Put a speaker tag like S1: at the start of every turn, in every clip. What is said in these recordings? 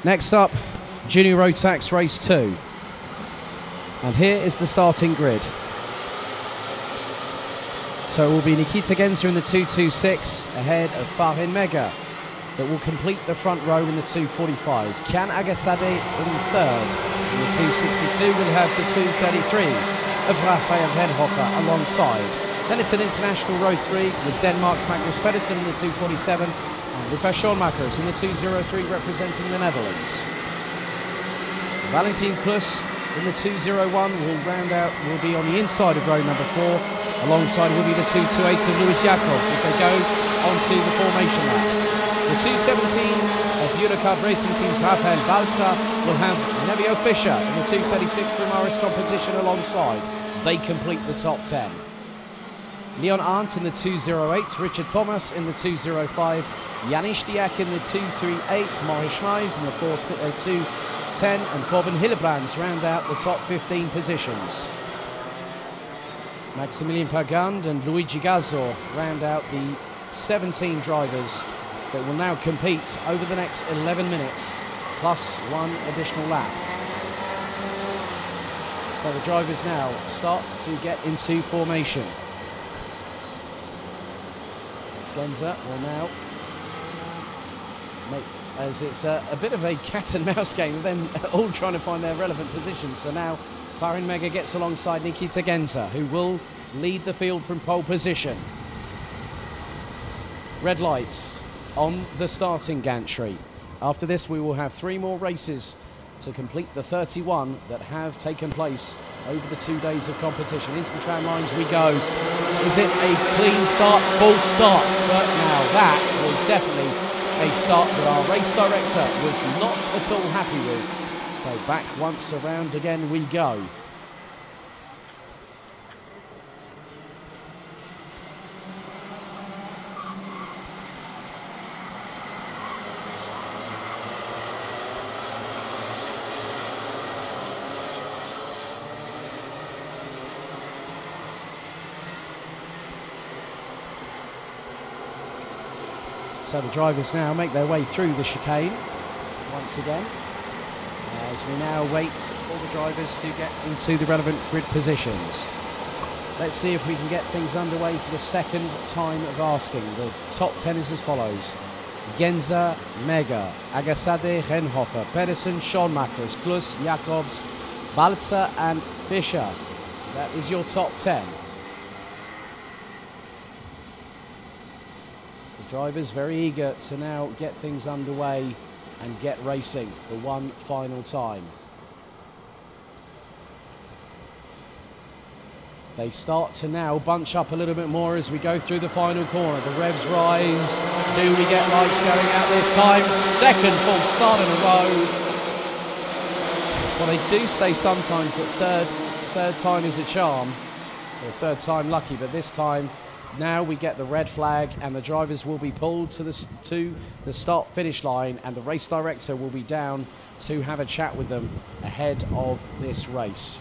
S1: Next up, Junior Road Tax Race 2. And here is the starting grid. So it will be Nikita Genza in the 226 ahead of Farin Mega that will complete the front row in the 245. Kian Agasade in third. In the 262 we'll have the 233 of Rafael Venhofer alongside. Then it's an international row 3 with Denmark's Magnus Pedersen in the 247 and Lucas Schoenmakers in the 203 representing the Netherlands. Valentin Plus in the 201 will be on the inside of row number 4. Alongside will be the 228 of Luis Jacobs as they go onto the formation lap. The 217 of Eurocard Racing Team's Rafael Balza will have Nevio Fischer in the 236 from Morris Competition alongside. They complete the top 10. Leon Arndt in the 208, Richard Thomas in the 205, Janis Diak in the 238, Maurice Schmeis in the 210, and Corbin Hillebrands round out the top 15 positions. Maximilian Pagand and Luigi Gazor round out the 17 drivers that will now compete over the next 11 minutes, plus one additional lap. So the drivers now start to get into formation. Genza will now make, as it's a bit of a cat and mouse game of them all trying to find their relevant positions. So now Farin Mega gets alongside Nikita Genza, who will lead the field from pole position. Red lights on the starting gantry. After this we will have 3 more races to complete the 31 that have taken place over the 2 days of competition. Into the tram lines we go. Is it a clean start? Full start. But now that was definitely a start that our race director was not at all happy with. So back once around again we go. So the drivers now make their way through the chicane once again, as we now wait for the drivers to get into the relevant grid positions. Let's see if we can get things underway for the second time of asking. The top 10 is as follows: Genza, Mega, Agasade, Renhofer, Pedersen, Schoenmakers, Klus, Jacobs, Balza and Fischer. That is your top 10. Drivers very eager to now get things underway and get racing for one final time. They start to now bunch up a little bit more as we go through the final corner. The revs rise. Do we get lights going out this time? Second full start in a row. Well, they do say sometimes that third time is a charm, or third time lucky, but this time now we get the red flag and the drivers will be pulled to the start-finish line, and the race director will be down to have a chat with them ahead of this race.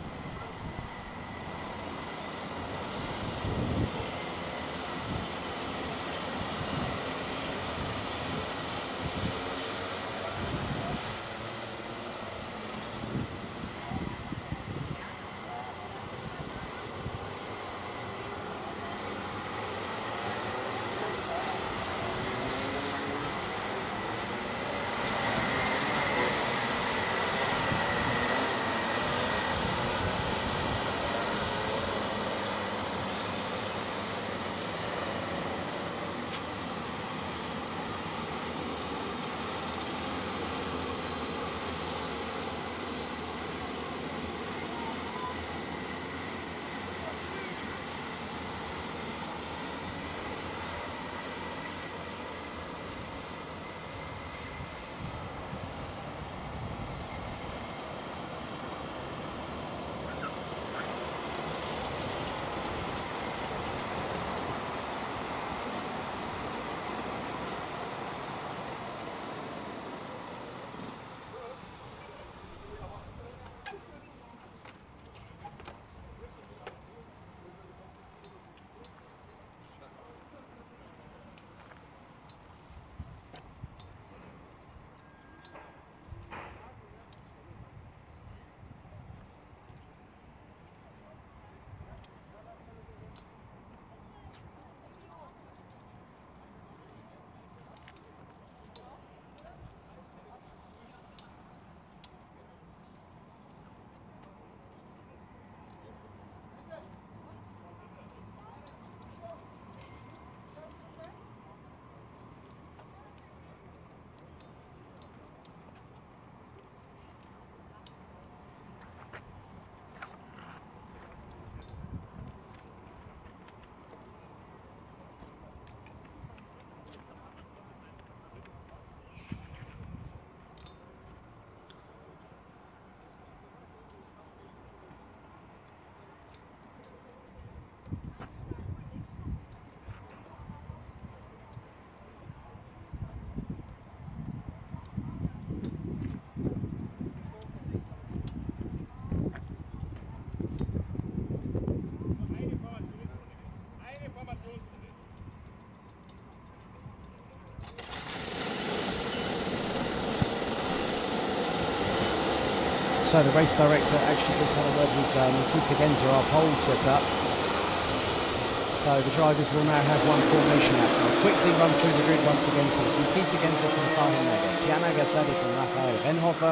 S1: So the race director actually just had a word with Nikita Genza, our pole setup. So the drivers will now have one formation lap. They'll quickly run through the grid once again. So it's Nikita Genza from Farin Mega, Kian Agassadi from Raphael Renhofer,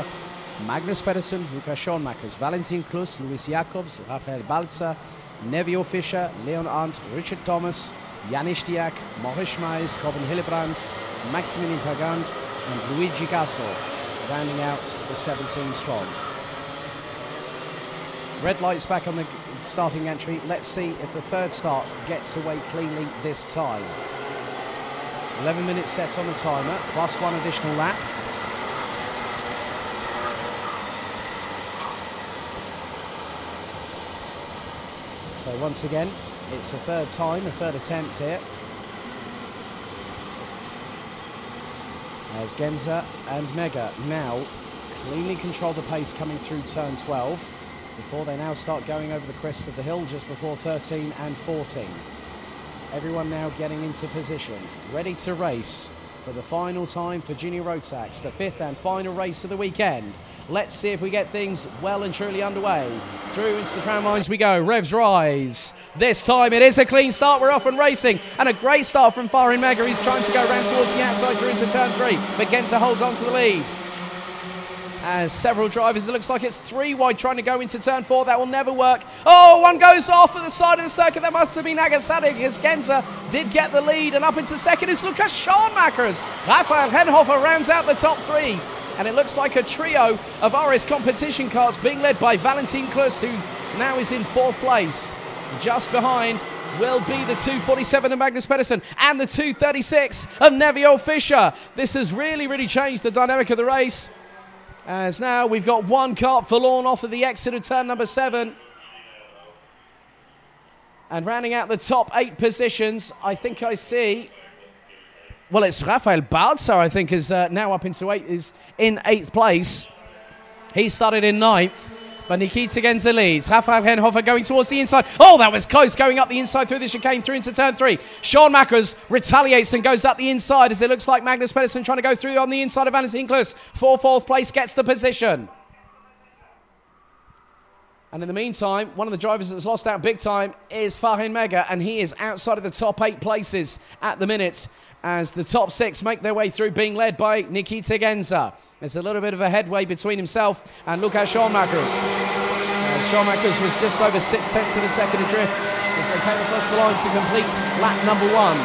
S1: Magnus Pedersen, Lukas Schoonmakers, Valentin Klus, Luis Jacobs, Raphael Balzer, Nevio Fischer, Leon Arndt, Richard Thomas, Janis Diak, Maurice Meis, Coben Hillebrands, Maximilian Pagand, and Luigi Gasso, rounding out the 17 strong. Red lights back on the starting entry. Let's see if the third start gets away cleanly this time. 11 minutes set on the timer, plus one additional lap. So once again, it's a third time, a third attempt here. As Genza and Mega now cleanly control the pace coming through turn 12 before they now start going over the crests of the hill just before 13 and 14. Everyone now getting into position, ready to race for the final time for Junior Rotax, the fifth and final race of the weekend. Let's see if we get things well and truly underway. Through into the tram lines we go. Revs rise. This time it is a clean start. We're off and racing. And a great start from Farin Mega. He's trying to go around towards the outside through into turn 3. But Genza holds on to the lead. As several drivers, it looks like it's 3 wide trying to go into turn 4. That will never work. Oh, one goes off at the side of the circuit. That must have been Agassadi, as Genza did get the lead. And up into second is Lukas Schoonmakers. Raphael Renhofer rounds out the top 3. And it looks like a trio of RS competition cars being led by Valentin Klus, who now is in 4th place. Just behind will be the 247 of Magnus Pedersen and the 236 of Nevio Fischer. This has really changed the dynamic of the race, as now we've got one kart forlorn off of the exit of turn number 7. And rounding out the top 8 positions, I think I see... Well, it's Raphael Balzer, I think, is now up into 8, is in 8th place. He started in 9th, but Nikita Genza leads. Raphael Renhofer going towards the inside. Oh, that was close, going up the inside through the chicane, through into turn 3. Schoonmakers retaliates and goes up the inside, as it looks like Magnus Pedersen trying to go through on the inside of Valentin Klus. For 4th place, gets the position. And in the meantime, one of the drivers that's lost out big time is Farin Mega, and he is outside of the top 8 places at the minute, as the top 6 make their way through, being led by Nikita Genza. There's a little bit of a headway between himself and Lukas Schoonmakers. Schoonmakers was just over 6 tenths of a second adrift as they came across the line to complete lap number 1.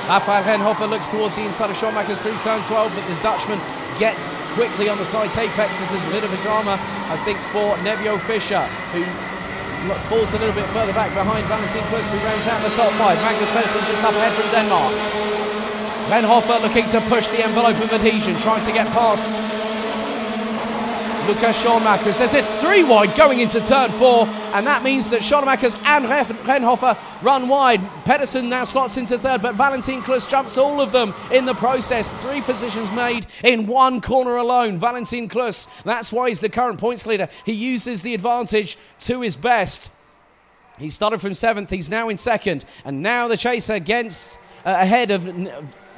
S1: Raphael Renhofer looks towards the inside of Schoonmakers through turn 12, but the Dutchman gets quickly on the tight apex. This is a bit of a drama, I think, for Nevio Fischer, who falls a little bit further back behind Valentin Klus, who rounds out the top 5. Magnus Pedersen just up ahead from Denmark. Renhofer looking to push the envelope of adhesion, trying to get past Lukas Schoonmakers. There's this 3 wide going into turn 4, and that means that Schoonmakers and Renhofer run wide. Pedersen now slots into 3rd, but Valentin Klus jumps all of them in the process. 3 positions made in 1 corner alone. Valentin Klus, that's why he's the current points leader. He uses the advantage to his best. He started from 7th, he's now in 2nd, and now the chase against ahead of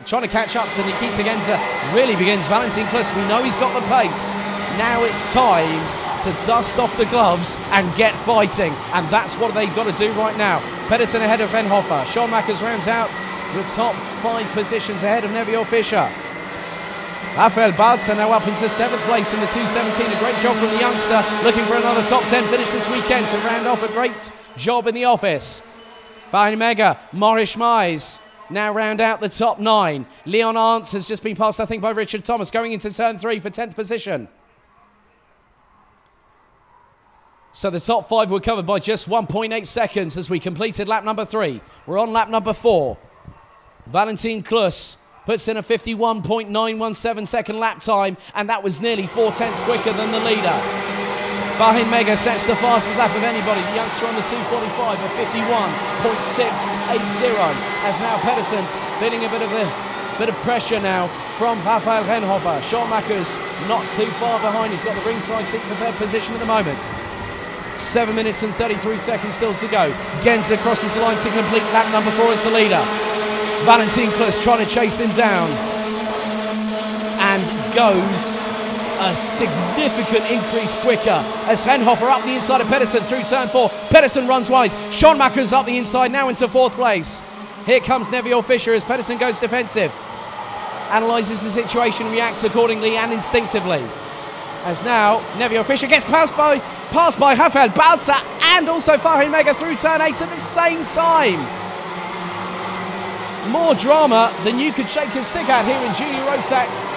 S1: trying to catch up to Nikita Genza really begins. Valentin Klus, we know he's got the pace. Now it's time to dust off the gloves and get fighting, and that's what they've got to do right now. Pedersen ahead of Renhofer. Schoonmakers rounds out the top 5 positions ahead of Nevio Fischer. Raphael Balzer now up into 7th place in the 217. A great job from the youngster, looking for another top 10 finish this weekend to round off a great job in the office. Farin Mega, Maurice Meis now round out the top 9. Leon Arndt has just been passed, I think, by Richard Thomas, going into turn 3 for 10th position. So the top 5 were covered by just 1.8 seconds as we completed lap number 3. We're on lap number 4. Valentin Klus puts in a 51.917 second lap time, and that was nearly 4 tenths quicker than the leader. Farin Mega sets the fastest lap of anybody. The youngster on the 245 of 51.680. As now Pedersen feeling a bit of pressure now from Raphael Renhofer. Schoonmakers not too far behind. He's got the ringside seat for 3rd position at the moment. 7 minutes and 33 seconds still to go. Genza crosses the line to complete lap number 4 as the leader. Valentin Klus trying to chase him down, and goes a significant increase quicker as Renhofer up the inside of Pedersen through turn 4. Pedersen runs wide. Schoenmaker's up the inside now into 4th place. Here comes Neville Fischer as Pedersen goes defensive. Analyses the situation, reacts accordingly and instinctively. As now Neville Fischer gets passed by Rafael Balza and also Fahim Mega through turn 8 at the same time. More drama than you could shake a stick at here in Junior Rotax.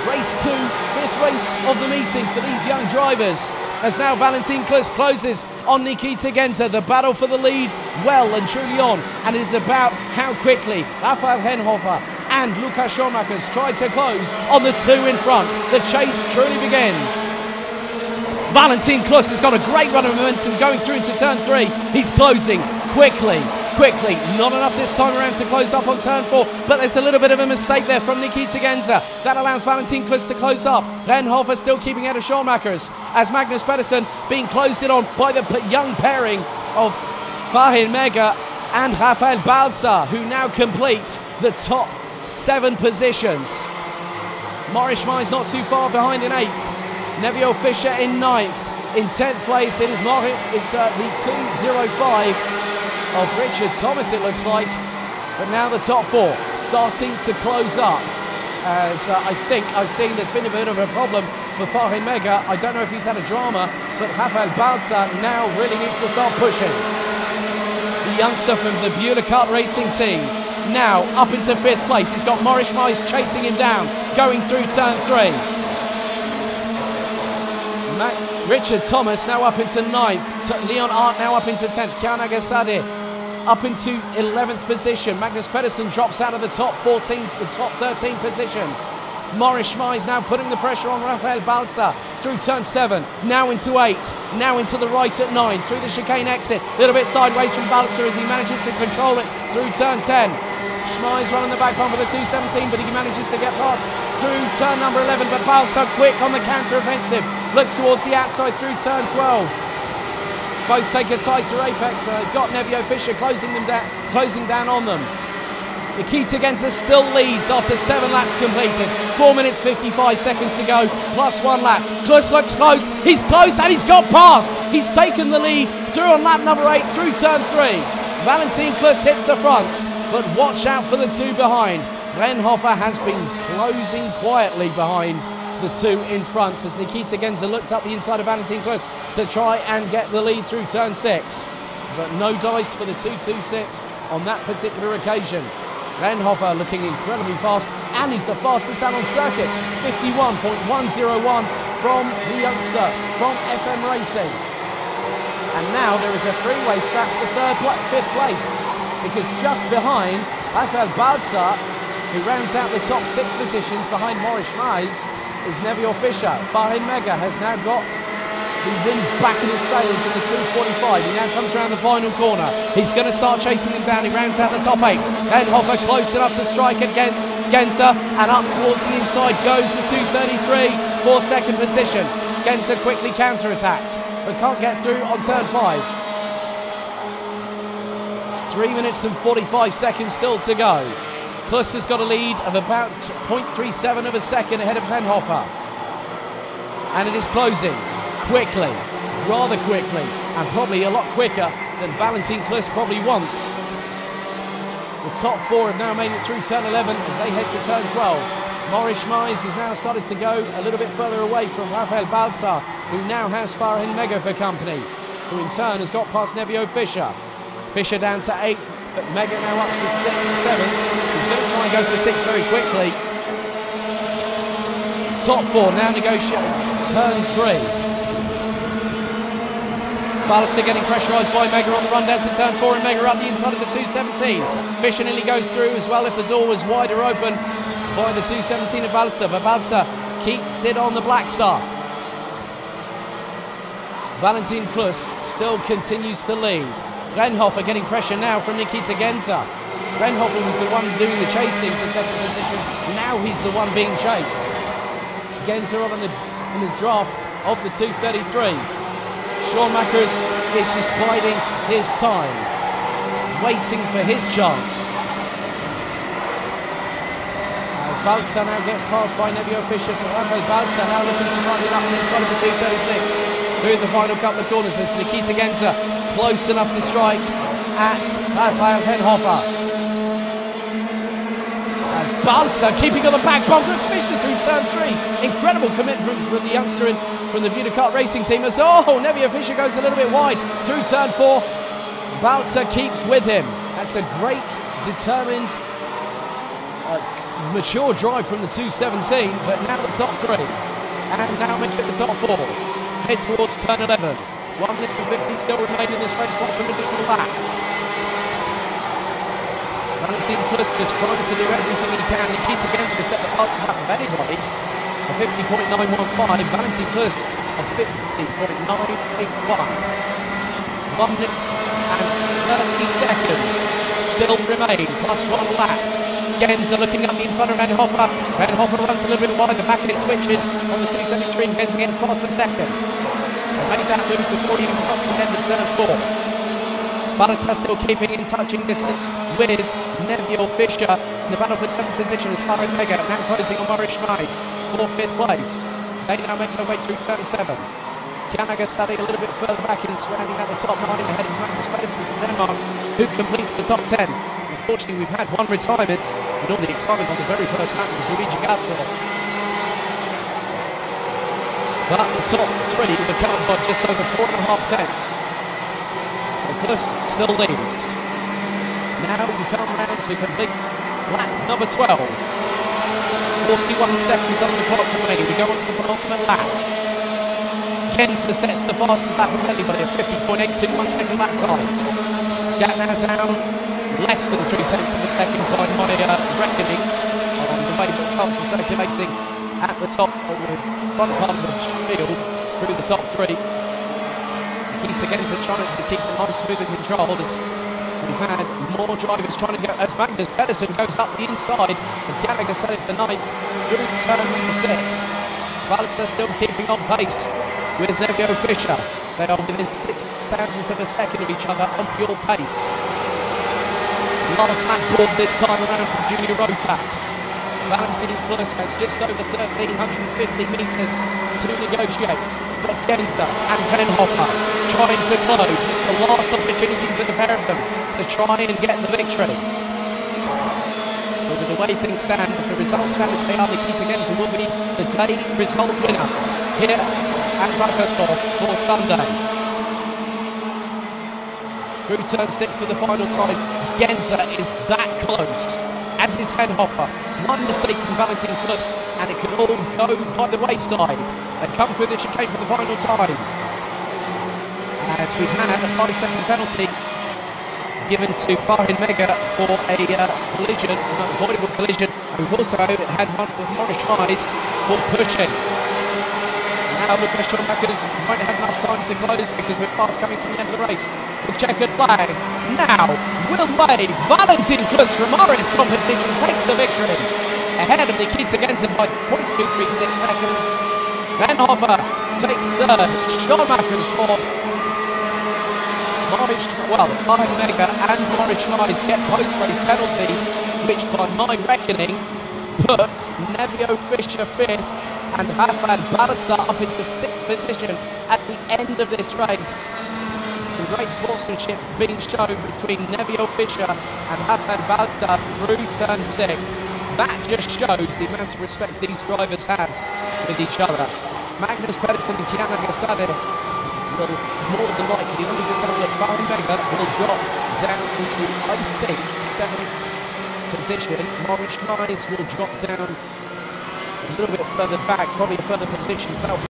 S1: Race 2, 5th race of the meeting for these young drivers. As now Valentin Klus closes on Nikita Genza. The battle for the lead well and truly on. And it is about how quickly Rafael Renhofer and Lukas Schoenmaker try to close on the 2 in front. The chase truly begins. Valentin Klus has got a great run of momentum going through into turn 3. He's closing quickly. Not enough this time around to close up on turn 4, but there's a little bit of a mistake there from Nikita Genza. That allows Valentin Klus to close up. Renhofer still keeping out of Schoenmakers as Magnus Pedersen being closed in on by the young pairing of Fahim Mega and Rafael Balza, who now complete the top 7 positions. Morris Schmei's not too far behind in 8th. Neville Fischer in 9th. In 10th place, it is it's the 2:05 of Richard Thomas, it looks like. But now the top 4 starting to close up. As I think I've seen there's been a bit of a problem for Fahim Mega. I don't know if he's had a drama, but Rafael Balza now really needs to start pushing. The youngster from the Buehler Kart Racing team now up into 5th place. He's got Morris Schmeiss chasing him down, going through turn 3. Richard Thomas now up into 9th. Leon Art now up into 10th. Kian Agasade up into 11th position. Magnus Pedersen drops out of the top 13 positions. Morris Schmeiss now putting the pressure on Rafael Balza through turn 7. Now into 8. Now into the right at 9. Through the chicane exit. A little bit sideways from Balza as he manages to control it through turn 10. Schmeiss running the back bumper for the 217, but he manages to get past through turn number 11. But Balza quick on the counter offensive. Looks towards the outside through turn 12. Both take a tighter apex. Got Neville Fischer closing down on them. Nikita Genza still leads after 7 laps completed. 4 minutes 55 seconds to go, plus 1 lap. Klus looks close. He's close and he's got past. He's taken the lead through on lap number 8 through turn 3. Valentin Klus hits the front, but watch out for the 2 behind. Renhofer has been closing quietly behind the 2 in front as Nikita Genza looked up the inside of Valentin Klus to try and get the lead through turn 6. But no dice for the 226 on that particular occasion. Renhofer looking incredibly fast, and he's the fastest out on circuit. 51.101 from the youngster from FM Racing. And now there is a 3-way scrap for 5th place, because just behind Rafael Balza, who rounds out the top 6 positions behind Morris Schmeiss, is Neville Fischer. Fahim Mega has now got the wind back in his sails in the 245. He now comes around the final corner. He's going to start chasing them down. He rounds out the top 8. Renhofer close enough to strike again. Genza, and up towards the inside goes the 233 for 2nd position. Genza quickly counter-attacks, but can't get through on turn 5. 3 minutes and 45 seconds still to go. Klus has got a lead of about 0.37 of a second ahead of Renhofer. And it is closing quickly, rather quickly, and probably a lot quicker than Valentin Klus probably wants. The top 4 have now made it through turn 11 as they head to turn 12. Morris Schmeiss has now started to go a little bit further away from Rafael Balza, who now has Fahim Mega for company, who in turn has got past Neville Fischer. Fischer down to 8th, but Mega now up to 7th. He's going to try and go for 6 very quickly. Top 4 now negotiate turn 3. Balza getting pressurised by Mega on the run down to turn 4, and Mega up the inside of the 217. Fischer nearly goes through as well if the door was wider open by the 217 of Balza, but Balza keeps it on the Black Star. Valentin Klus still continues to lead. Renhofer getting pressure now from Nikita Genza. Renhofer was the one doing the chasing for 2nd position. Now he's the one being chased. Genza on in the draft of the 233. Schoenmakers is just biding his time, waiting for his chance. As Balza now gets passed by Nevio Fischer. So Rafael Balza now looking to find it up on the inside of the 236. Through the final couple of corners, it's Nikita Genza close enough to strike at Rafael Henhofer. As Balza keeping on the back bumper of Fischer through turn 3. Incredible commitment from the youngster from the Budapest Racing team. As Nevio Fischer goes a little bit wide through turn 4. Balza keeps with him. That's a great, determined, mature drive from the 217, but now the top 3. And now make it the top 4. Head towards turn 11. 1 minute and 50 still remain in this race. What's an additional lap? Valentin Plus just tries to do everything he can. He keeps against to step the fastest lap of anybody. A 50.915. Valentin Plus a 50.981. 1 minute and 30 seconds still remain, plus 1 lap. Genza looking up the inside of Renhofer. Renhofer runs a little bit wide, the back of it switches on the 233, and Genza gets past for second. They made that move before he even got to the end of turn 4. Balza still keeping in touching distance with Nevio Fischer in the battle for 7th position. It's Farid Mega now closing on Morris Schneist for 5th place. They now make their way through turn 7. Kianaga standing a little bit further back is rounding out the top 9 ahead of Magnus Pedersen from Denmark, who completes the top 10. Unfortunately, we've had one retirement, and all the excitement on the very first lap was Luigi Wackersdorf. But the top 3 become by just over 4.5 tenths. So Plus still leads. Now we come round to complete lap number 12. 41 seconds on the clock remaining. We go on to the penultimate lap. Genza sets the fastest lap of anybody at 50.821 second lap time. Gap now down less than 3 tenths of a second by my reckoning on the way that cars are circulating at the top of the front part of the field through the top 3. Keys to Genza trying to keep the nice smooth and controlled as we've had more drivers trying to go as Magnus Pedersen goes up the inside and Kianaga set it for 9th through turn 6. Balza still keeping on pace with Nevio Fischer. They are within 0.06 of a second of each other on pure pace. Last lap board this time around from Junior Rotax. Valentin Plus has just over 1,350 metres to negotiate. Got Genza and Henhofer trying to close. It's the last opportunity for the pair of them to try and get the victory. But with the way things stand, if the results stand as they are, the Nikita Genza will be the day result winner here at Wackersdorf for Sunday. Through turn 6 for the final time. Genza is that close, as is Henhofer. One mistake from Valentin Plus, and it can all go by the wayside. They come through the chicane for the final time. As we had a 5-second penalty given to Farid Mega for a collision, an unavoidable collision. We've also had one for Morris Schneist for pushing. Now the pressure makers won't have enough time to close because we're fast coming to the end of the race. The checkered flag now will wave. Valentin Plus from Morris competition takes the victory ahead of Nikita Genza by 0.236 seconds. Henhofer takes third. Schumacher's fourth. Farid Mega and Morris Schneist get post-race penalties, which by my reckoning put Nevio Fischer 5th and Rafael Balza up into 6th position at the end of this race. Some great sportsmanship being shown between Nevio Fischer and Rafael Balza through turn 6. That just shows the amount of respect these drivers have with each other. Magnus Pedersen and Kianaga will more than likely only determine that Farid Mega will drop down into, I think, 7th position. Morris Schneist will drop down a little bit further back, probably a further position. So